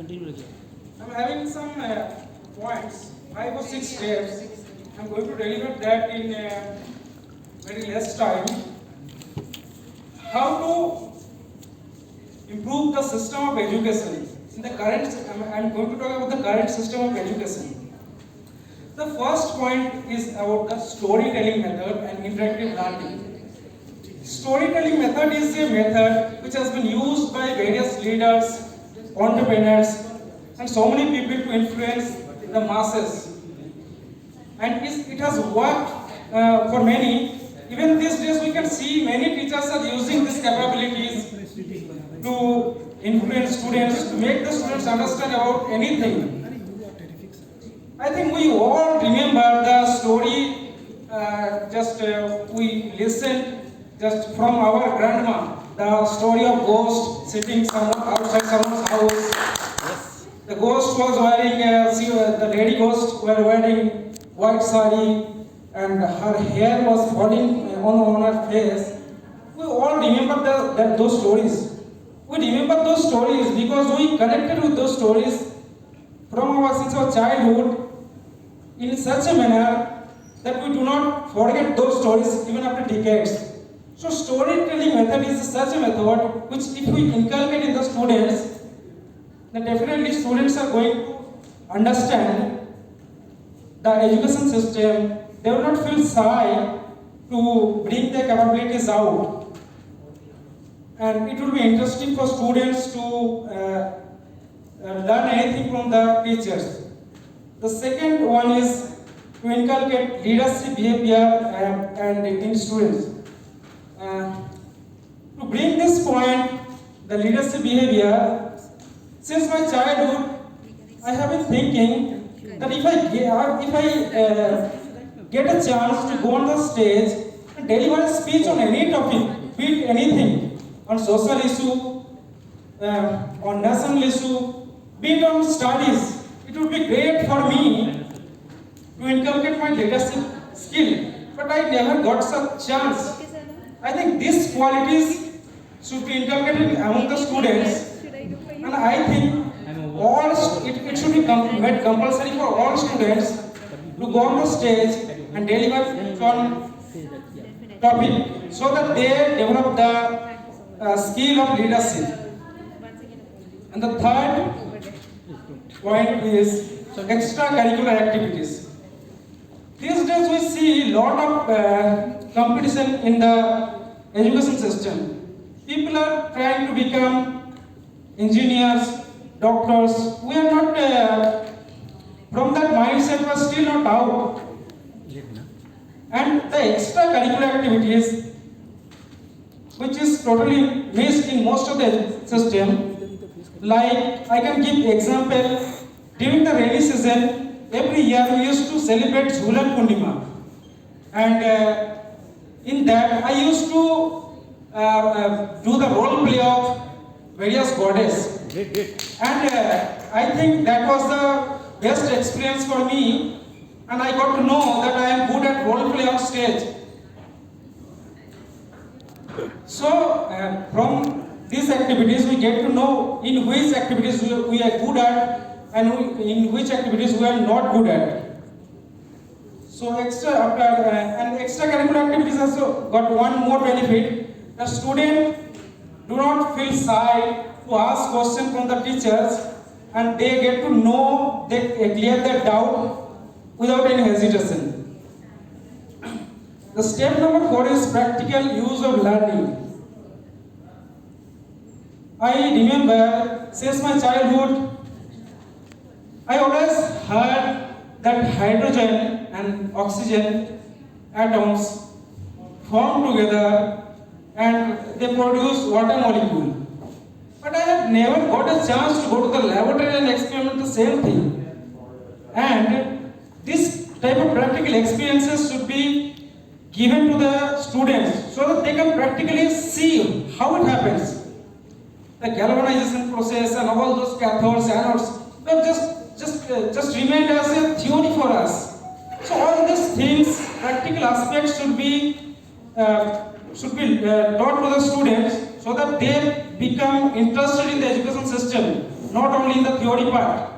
I'm having some points, 5 or 6 steps. I'm going to deliver that in very less time. How to improve the system of education in the current. I'm going to talk about the current system of education. The first point is about the storytelling method and interactive learning. Storytelling method is a method which has been used by various leaders, entrepreneurs, and so many people to influence the masses. And it has worked for many. Even these days we can see many teachers are using these capabilities to influence students, to make the students understand about anything. I think we all remember the story we listened just from our grandma, the story of ghost sitting outside someone's house. The ghost was wearing, the lady ghost were wearing white sari and her hair was falling on her face. We all remember those stories. We remember those stories because we connected with those stories since our childhood in such a manner that we do not forget those stories even after decades. So storytelling method is such a method which if we inculcate in the students, then definitely students are going to understand the education system. They will not feel shy to bring their capabilities out. And it will be interesting for students to learn anything from the teachers. The second one is to inculcate leadership behavior and in students. To bring this point, the leadership behavior, since my childhood, I have been thinking that if I get a chance to go on the stage and deliver a speech on any topic, be it anything, on social issue, on national issue, be it on studies, it would be great for me to inculcate my leadership skill. But I never got such chance. I think these qualities should be inculcated among the students, and I think it should be made compulsory for all students to go on the stage and deliver on topic so that they develop the skill of leadership. And the third point is extracurricular activities. These days we see a lot of competition in the education system. People are trying to become engineers, doctors. We are not from that mindset, we are still not out. And the extracurricular activities, which is totally missed in most of the system, like I can give example, during the rainy season, every year we used to celebrate Jhulan Purnima. And in that, I used to do the role play of various goddess. And I think that was the best experience for me, and I got to know that I am good at role play on stage. So from these activities we get to know in which activities we are good at and in which activities we are not good at. So extracurricular activities also got one more benefit. The student do not feel shy to ask questions from the teachers, and they get to know, they clear their doubt without any hesitation. The step number 4 is practical use of learning. I remember since my childhood, I always heard that hydrogen and oxygen atoms form together and they produce water molecule. But I have never got a chance to go to the laboratory and experiment the same thing. And this type of practical experiences should be given to the students so that they can practically see how it happens. The galvanization process and all those cathodes, anodes, they just remained as a theory for us. So all these things, practical aspects should be taught to the students so that they become interested in the education system. not only in the theory part.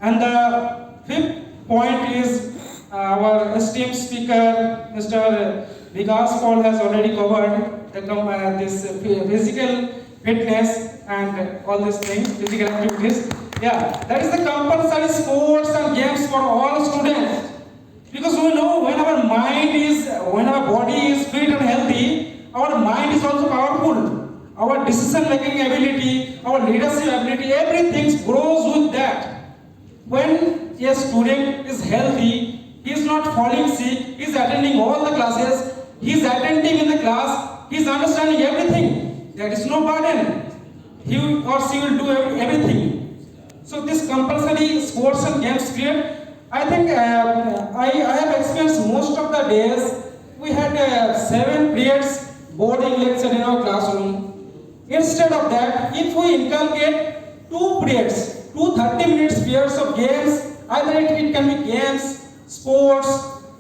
And the fifth point is our esteemed speaker, Mr. Vikas Paul, has already covered this physical fitness and all these things, physical activities. Yeah, that is the compulsory sports and games for all students. Because we know when our body is fit and healthy, our mind is also powerful. Our decision making ability, our leadership ability, everything grows with that. When a student is healthy, he is not falling sick, he is attending all the classes, he is attending in the class, he is understanding everything. There is no burden. He or she will do everything. So this compulsory sports and games period, I think I have experienced most of the days. We had 7 periods boarding lecture in our classroom. Instead of that, if we inculcate 2 periods, 2 30-minute periods of games, either it can be games, sports,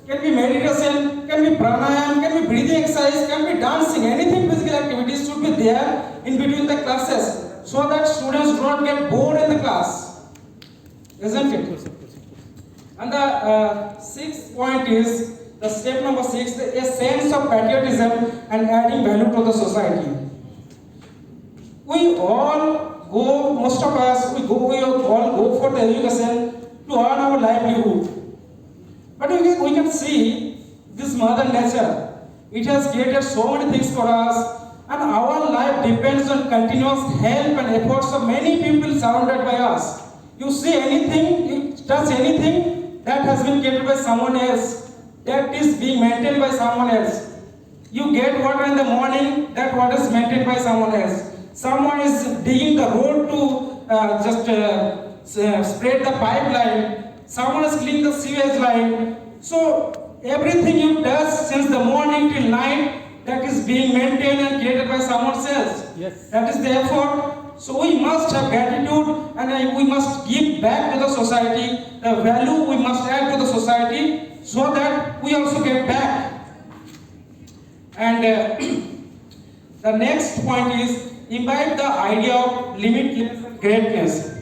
can be meditation, can be pranayam, can be breathing exercise, can be dancing, anything physical activities should be there in between the classes so that students do not get bored in the class. Isn't it? And the 6th point is, the step number 6, a sense of patriotism and adding value to the society. We all go, most of us, we all go for the education to earn our livelihood. But we can see this mother nature. It has created so many things for us, and our life depends on continuous help and efforts of many people surrounded by us. You see anything, you touch anything that has been created by someone else, that is being maintained by someone else. You get water in the morning, that water is maintained by someone else. Someone is digging the road to spread the pipeline. Someone is cleaning the sewage line. So everything you touch since the morning till night, that is being maintained and created by someone else. Yes. That is the effort. So we must have gratitude, and we must give back to the society. The value we must add to the society so that we also get back. And the next point is imbibe the idea of limitless greatness.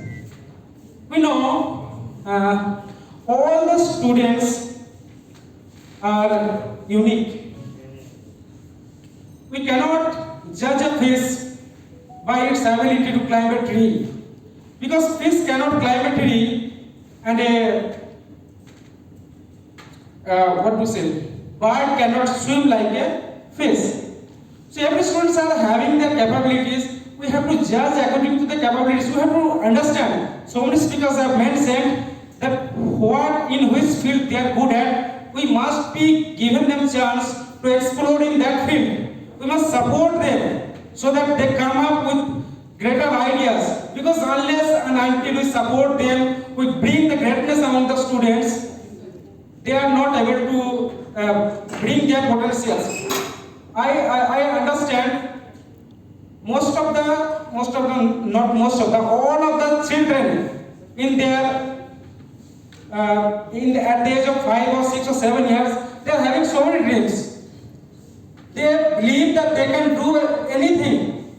We know all the students are unique. We cannot judge a fish by its ability to climb a tree, because fish cannot climb a tree, and bird cannot swim like a fish. So every students are having their capabilities. We have to judge according to the capabilities. We have to understand. So many speakers have mentioned that what in which field they are good at, we must be given them chance to explore in that field. We must support them so that they come up with greater ideas. Because unless and until we support them, we bring the greatness among the students, they are not able to bring their potentials. I understand all of the children in their at the age of 5 or 6 or 7 years, they are having so many dreams. They believe that they can do anything.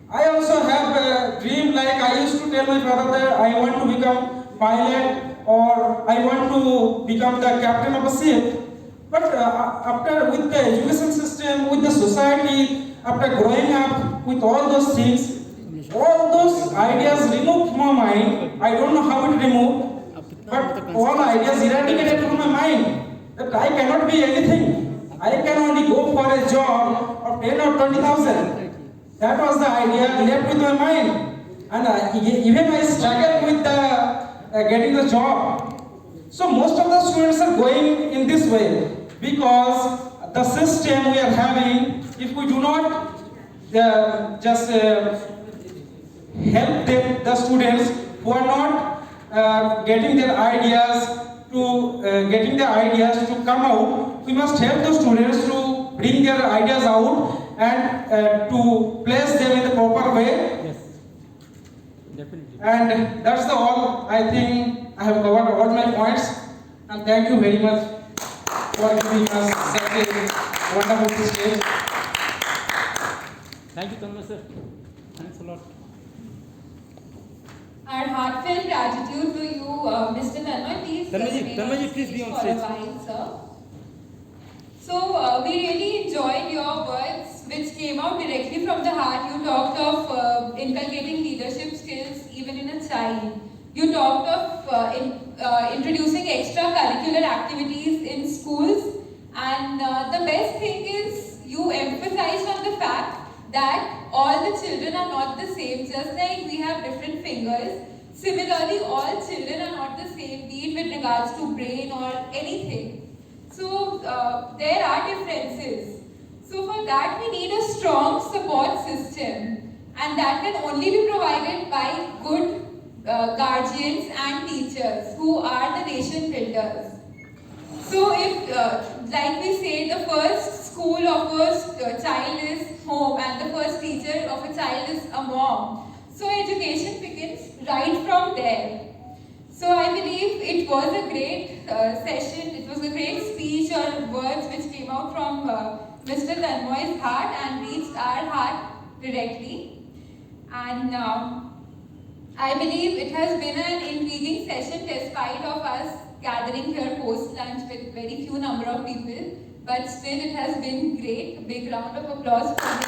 I also have a dream, like I used to tell my father that I want to become pilot or I want to become the captain of a ship. But with the education system, with the society, after growing up with all those things, all those ideas removed from my mind. I don't know how it removed, but all ideas eradicated from my mind. That I cannot be anything. I can only go for a job of 10 or 20,000. That was the idea left with my mind. And even I struggled with getting the job. So most of the students are going in this way because the system we are having, if we do not just help them, the students who are not getting their ideas to come out, we must help the students to bring their ideas out and to place them in the proper way. Yes, definitely. And that's all. I think I have covered all my points. And thank you very much for giving us such a wonderful stage. Thank you, Tanmay sir. Thanks a lot. Our heartfelt gratitude to you, Mr. Tanmay. Please remain on please be on for a stage. while, sir. So we really enjoyed your words, which came out directly from the heart. You talked of inculcating leadership skills even in a child. You talked of introducing extracurricular activities in schools, and the best thing is you emphasized on the fact that all the children are not the same. Just like we have different fingers, similarly all children are not the same, be it with regards to brain or anything. So there are differences. So for that we need a strong support system, and that can only be provided by good guardians and teachers who are the nation builders. So if, like we say, the first school of a child is home and the first teacher of a child is a mom, so education begins right from there. So I believe it was a great session, it was a great speech or words which came out from Mr. Tanmoy's heart and reached our heart directly. And I believe it has been an intriguing session despite of us gathering here post-lunch with very few number of people, but still it has been great. A big round of applause for this.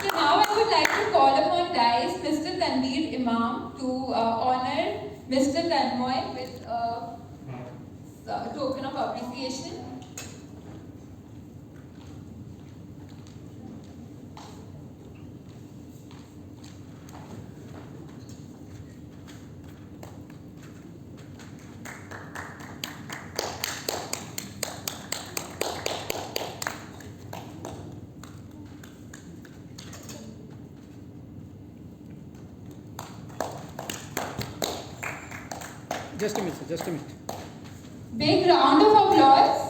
So now I would like to call upon Dais Mr. Tanveer Imam to honor Mr. Tanmoy with a token of appreciation. Just a minute, sir, just a minute. Big round of applause.